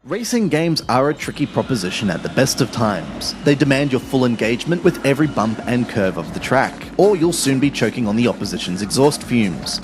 Racing games are a tricky proposition at the best of times. They demand your full engagement with every bump and curve of the track, or you'll soon be choking on the opposition's exhaust fumes.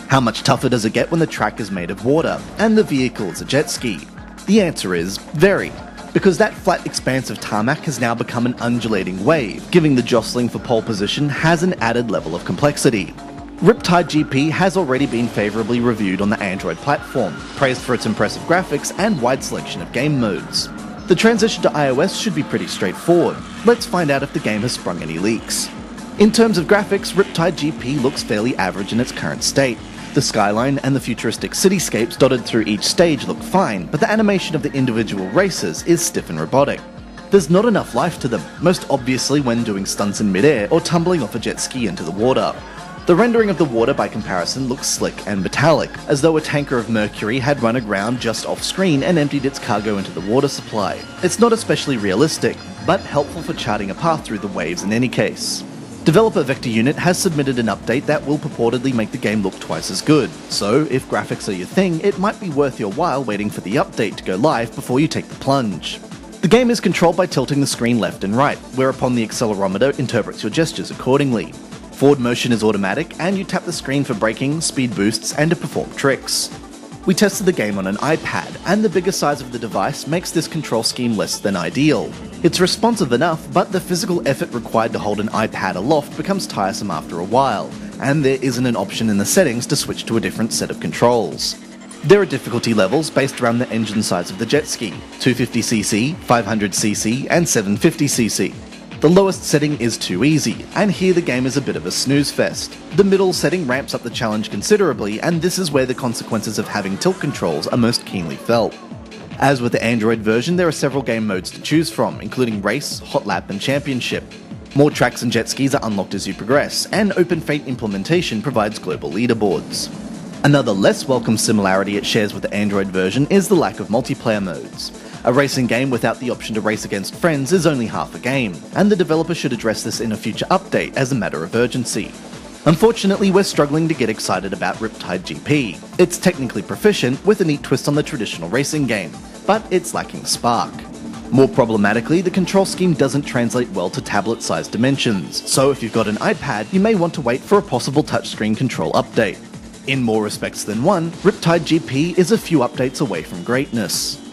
How much tougher does it get when the track is made of water, and the vehicle is a jet ski? The answer is very, because that flat expanse of tarmac has now become an undulating wave, giving the jostling for pole position has an added level of complexity. Riptide GP has already been favourably reviewed on the Android platform, praised for its impressive graphics and wide selection of game modes. The transition to iOS should be pretty straightforward. Let's find out if the game has sprung any leaks. In terms of graphics, Riptide GP looks fairly average in its current state. The skyline and the futuristic cityscapes dotted through each stage look fine, but the animation of the individual races is stiff and robotic. There's not enough life to them, most obviously when doing stunts in midair or tumbling off a jet ski into the water. The rendering of the water by comparison looks slick and metallic, as though a tanker of mercury had run aground just off screen and emptied its cargo into the water supply. It's not especially realistic, but helpful for charting a path through the waves in any case. Developer Vector Unit has submitted an update that will purportedly make the game look twice as good, so if graphics are your thing, it might be worth your while waiting for the update to go live before you take the plunge. The game is controlled by tilting the screen left and right, whereupon the accelerometer interprets your gestures accordingly. Forward motion is automatic, and you tap the screen for braking, speed boosts, and to perform tricks. We tested the game on an iPad, and the bigger size of the device makes this control scheme less than ideal. It's responsive enough, but the physical effort required to hold an iPad aloft becomes tiresome after a while, and there isn't an option in the settings to switch to a different set of controls. There are difficulty levels based around the engine size of the jet ski: 250cc, 500cc, and 750cc. The lowest setting is too easy, and here the game is a bit of a snooze fest. The middle setting ramps up the challenge considerably, and this is where the consequences of having tilt controls are most keenly felt. As with the Android version, there are several game modes to choose from, including Race, Hot Lap, and Championship. More tracks and jet skis are unlocked as you progress, and Open Fate implementation provides global leaderboards. Another less welcome similarity it shares with the Android version is the lack of multiplayer modes. A racing game without the option to race against friends is only half a game, and the developer should address this in a future update as a matter of urgency. Unfortunately, we're struggling to get excited about Riptide GP. It's technically proficient, with a neat twist on the traditional racing game, but it's lacking spark. More problematically, the control scheme doesn't translate well to tablet-sized dimensions, so if you've got an iPad, you may want to wait for a possible touchscreen control update. In more respects than one, Riptide GP is a few updates away from greatness.